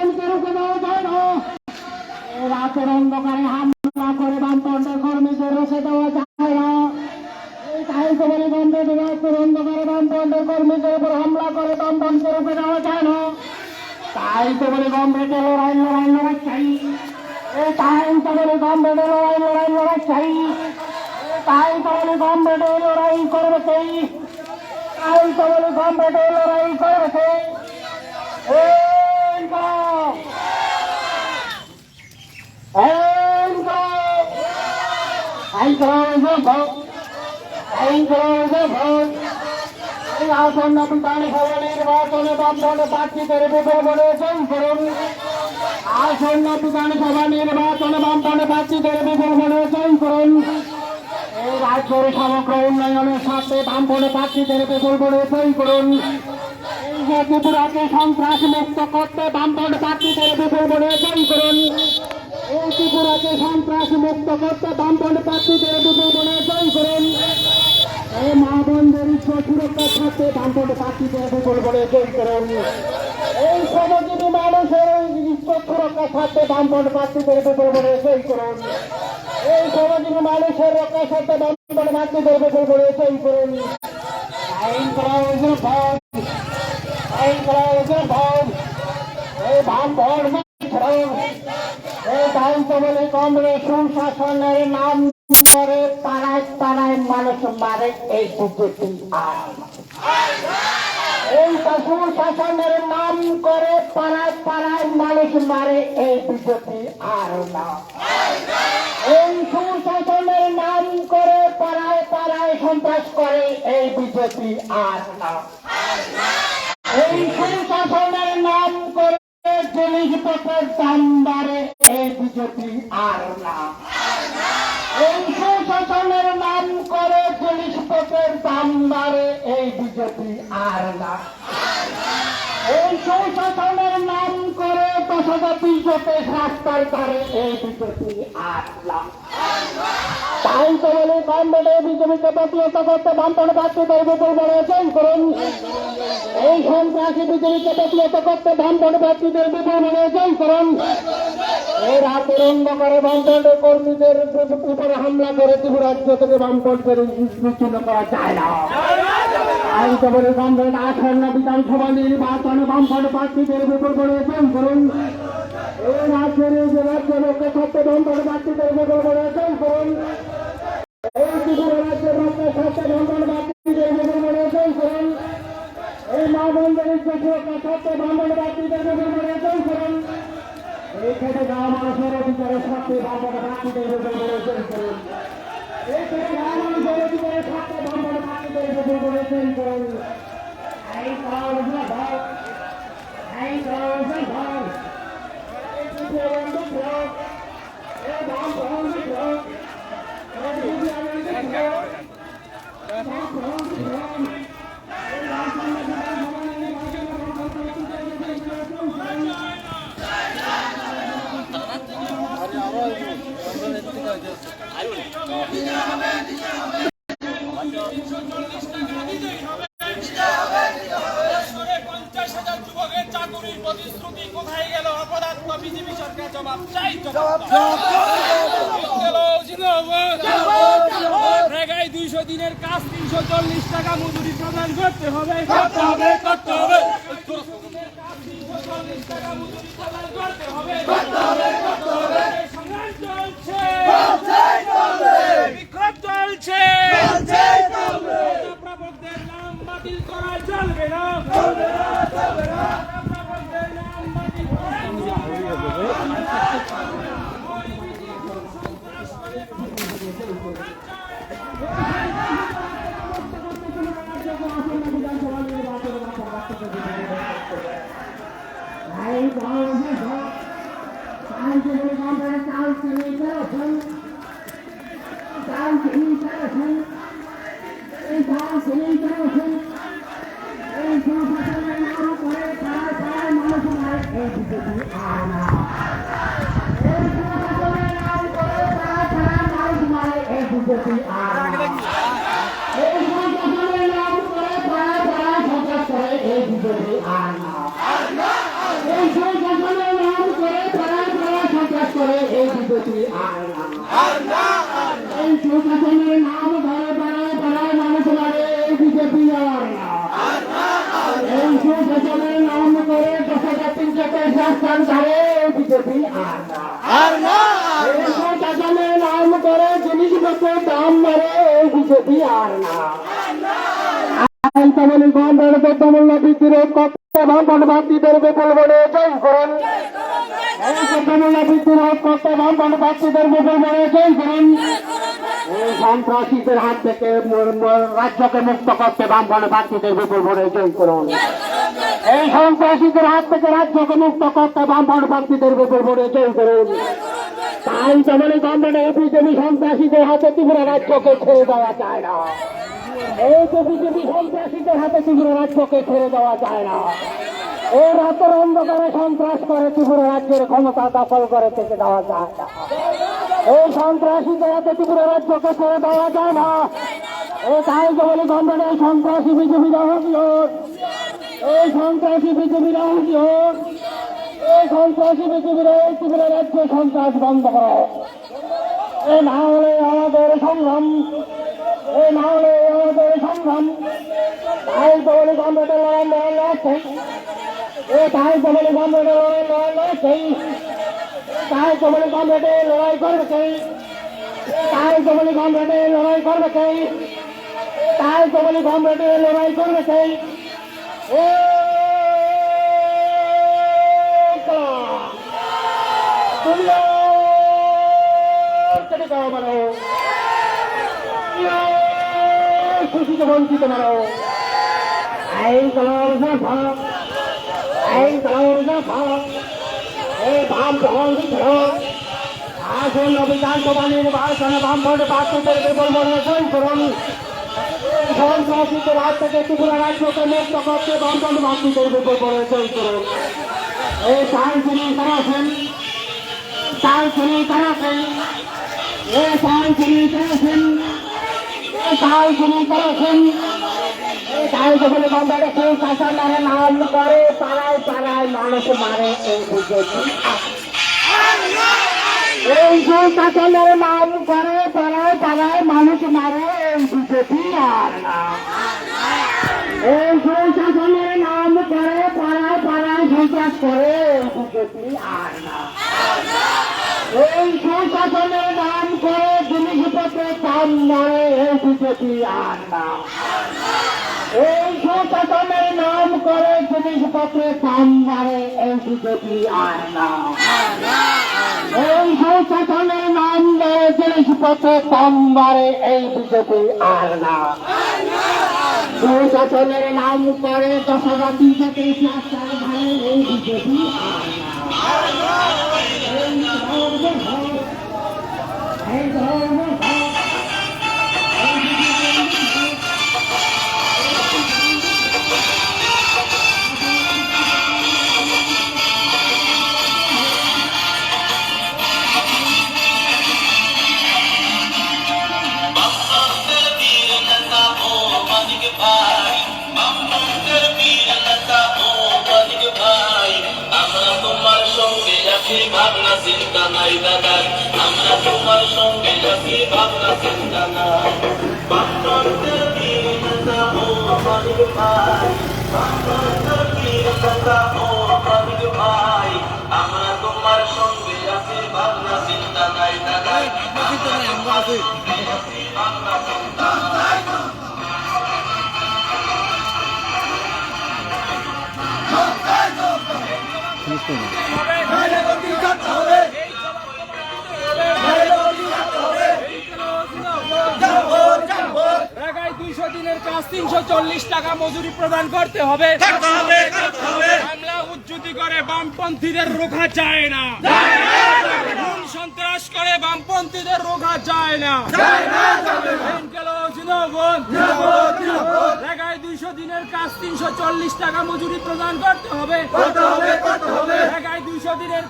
বামপন্থীকে রুখে দেওয়া যায় না। রাতের অন্ধকারে হামলা করে বামপন্থের কর্মীদের রুখে দেওয়া যায় না। তাই তো বলে গণতন্ত্র রাতের অন্ধকারে বামপন্থের কর্মীদের উপর হামলা করে বামপন্থীকে রুখে দেওয়া যায় না। তাই তো বলে গণতন্ত্র লড়াই চাই। তাই তো বলে গণতন্ত্র লড়াই চাই। তাই তো বলে গণতন্ত্র লড়াই করবে চাই। তাই তো বলে গণতন্ত্র লড়াই করবে চাই। আসন্ন বিধানসভা নির্বাচনে বামপন্থী প্রার্থীদের বিপুল ভোটে জয় করুন। আসন্ন বিধানসভা নির্বাচনে বামপন্থী প্রার্থীদের বিপুল ভোটে জয় করুন। এই রাজ্যের সমগ্র উন্নয়নের সাথে বামপন্থী প্রার্থীদের বিপুল ভোটে জয় করুন। এই যে ত্রিপুরাকে সন্ত্রাস মুক্ত করতে বামপন্থী প্রার্থীদের বিপুল ভোটে জয় করুন। এই ত্রিপুরাকে সন্ত্রাস মুক্ত করতে বামপন্থী প্রার্থীদের বিপুল ভোটে জয় করুন। এই মা বোনদের ইজ্জত সুরক্ষার সাথে বামপন্থী প্রার্থীদের বিপুল ভোটে জয় করুন। এই শ্রমজীবী মানুষের ইজ্জত সুরক্ষার সাথে বামপন্থী প্রার্থীদের বিপুল ভোটে জয় করুন। এই শ্রমজীবী মানুষের রক্ষার সাথে বামপন্থী প্রার্থীদের বিপুল ভোটে জয় করুন। আইন করা হয়েছে ভোট, আইন করা হয়েছে ভোট। এই বামপন্থী এই দায়িত্ব বলে কংগ্রেস সুশাসনের নাম করে পাড়ায় পাড়ায় মানুষ মারে এই বিজেপি আর এই সুশাসনের নাম করে পাড়ায় পাড়ায় মানুষ মারে এই বিজেপি আর না। এই সুশাসনের নাম করে পাড়ায় পাড়ায় সন্ত্রাস করে এই বিজেপি আর না। এই সুশাসনের নাম করে জিনিসপত্রের দাম বাড়ে এই বিজেপি আর না। এই সুশাসনের নাম করে জিনিসপত্রের দাম বাড়ে এই বিজেপি আর না। এই সুশাসনের নাম করে 10,000 বিজেপি রাস্তার ধারে এই বিজেপি আর না। তাই তো বলে বামপন্থী বিজেপিকে প্রতিহত করতে বামপন্থী প্রার্থীদের বিপুল ভোটে জয় করুন। এই সন্ত্রাসী বিজেপিকে প্রতিহত করতে বামপন্থী প্রার্থীদের বিপুল ভোটে জয় করুন। এই রাতের অন্ধকারে বামপন্থী কর্মীদের উপরে হামলা করে ত্রিপুরা রাজ্য থেকে বামপন্থীদের বিচ্ছিন্ন করা যায় না। তাই তো বলে বামপন্থী আসন্ন বিধানসভা নির্বাচনে বামপন্থী প্রার্থীদের বিপুল ভোটে জয় করুন। এই রাজ্যের রক্ষার সাথে বামপন্থী প্রার্থীদের বিপুল ভোটে জয় করুন। এই ত্রিপুরা রাজ্যের রক্ষার সাথে বামপন্থী প্রার্থীদের বিপুল ভোটে জয় করুন। এই মা বোনদের ইজ্জত সুরক্ষার সাথে বামপন্থী প্রার্থীদের বিপুল ভোটে জয় করুন। এই খেটে যাওয়া মানুষের অধিকারের সাথে বামপন্থী প্রার্থীদের বিপুল ভোটে জয় করুন। এই খেটে যাওয়া মানুষের অধিকারের সাথে বামপন্থী প্রার্থীদের বিপুল ভোটে জয় করুন। এই কারণে ভোট, এই কারণে ভোট, এই বিজেপি ভোট, এই বামপন্থী ভোট, এই বিজেপি ভোট, বামপন্থী ভোট। কোথায় গেল অপদার্থ বিজেপি সরকার? জবাব চাই। রেগাই 200 দিনের কাজ 340 টাকা মজুরি প্রদান করতে হবে। সংগ্রাম চলছে, বিক্ষোভ চলছে। প্রবক্তাদের নাম বাতিল করা চলবে না। এই করে এই বিজেপি আর না এই সুশাসনের নাম ধরে বেড়ায় বেড়ায় মানুষ মারে এই বিজেপি আর না এই সুশাসনের নাম করে 10,300 স্থান ধরে এই বিজেপি আর না এই সুশাসনের নাম করে জিনিসপত্রের দাম মারে এই বিজেপি আর না আইনতাবলী গণের দ্রব্যমূল্য বৃদ্ধির করতে বামপন্থীদের বিপুল ভোটে জয় করুন এই দ্রব্যমূল্য বৃদ্ধির করতে বামপন্থীদের বিপুল ভোটে জয় করুন এই সন্ত্রাসীদের হাত থেকে রাজ্যকে মুক্ত করতে বামপন্থীদের বিপুল ভোটে জয় করুন এই সন্ত্রাসীদের হাত থেকে রাজ্যকে মুক্ত করতে বামপন্থীদের বিপুল ভোটে জয় করুন আইনতাবলী গণের এই বিজেপি সন্ত্রাসীদের হাতে ত্রিপুরা রাজ্যকে ছেড়ে দেওয়া যায় না এই তো বিজেপি সন্ত্রাসীদের হাতে ত্রিপুরা রাজ্যকে ছেড়ে দেওয়া যায় না এই রাতের অন্ধকারে সন্ত্রাস করে ত্রিপুরা রাজ্যের ক্ষমতা দখল করে থেকে দেওয়া যায় না এই সন্ত্রাসীদের হাতে ত্রিপুরা রাজ্যকে ছেড়ে দেওয়া যায় না এই তাই বলে গভর্নমেন্ট এই সন্ত্রাসী বিজেপি রাহুল এই সন্ত্রাসী বিজেপি রাহুল এই সন্ত্রাসী বিজেপির এই ত্রিপুরা রাজ্য সন্ত্রাস বন্ধ করো এ না হলে আমাদের সংগ্রাম এই না হলে আমাদের সংগ্রাম তাই বলে গভর্নমেন্টের লড়াই লড়ছে এই তাই বলে গভর্নমেন্টের লড়াই লড়ছে তাই বলে গভর্নমেন্টের লড়াই করবে কে তাই বলে গভর্নমেন্টের লড়াই করবে কে তাই বলে গভর্নমেন্টের লড়াই করবে কে ও দুনিয়া কেটে যাওয়া মানে খুশিতে বঞ্চিত মানো এই বাম আসুন বিধানসভা নির্বাচনে বামপন্থী প্রার্থীদের বিপুল ভোটে জয় করুন সন্ত্রাসীদের হাত থেকে ত্রিপুরা রাজ্যকে মুক্ত করতে বামপন্থী প্রার্থীদের বিপুল ভোটে জয় করুন এই সাইন্সিনী করাছেন সাইন্সিনী করাছেন এই সাইন্সিনী করাছেন তাই শুরু করেছেন তাই যখন গভর্নমেন্ট সেই শাসনের নাম করে পাড়ায় পাড়ায় মানুষ মারে এই বিজেপি এই শাসনের নাম করে পাড়ায় পাড়ায় মানুষ মারে এই বিজেপি আর না এই শাসনের নাম করে পাড়ায় পাড়ায় সন্ত্রাস করে এই বিজেপি আর না এই সুশাসনের নাম করে জিনিসপত্রের দাম মারে এই বিজেপি আর না এই সুশাসনের নাম করে জিনিসপত্রের দাম মারে এই বিজেপি আর না এই সুশাসনের নাম ধরে জিনিসপত্রের দাম মারে এই বিজেপি আর না সুশাসনের নাম করে 10,300 ধারে এই বিজেপি আর না ভাবনা চিন্তা নাই দাদা আমরা তোমার সঙ্গে আছি ভাবনা চিন্তা নাই বামপন্থের বীর নেতা ও মানিক ভাই বামপন্থের বীর নেতা ও মানিক ভাই আমরা তোমার সঙ্গে আছি ভাবনা চিন্তা নাই দাদা ভাবনা চিন্তা নাই ঢাকায় 200 দিনের কাজ 340 টাকা মজুরি প্রদান করতে হবে হামলা উজ্জুতি করে বামপন্থীদের রোখা যায় না খুন সন্ত্রাস করে বামপন্থীদের রোখা যায় না ঢাকায় 200 দিনের কাজ 340 টাকা মজুরি প্রদান করতে হবে ঢাকায় 200 দিনের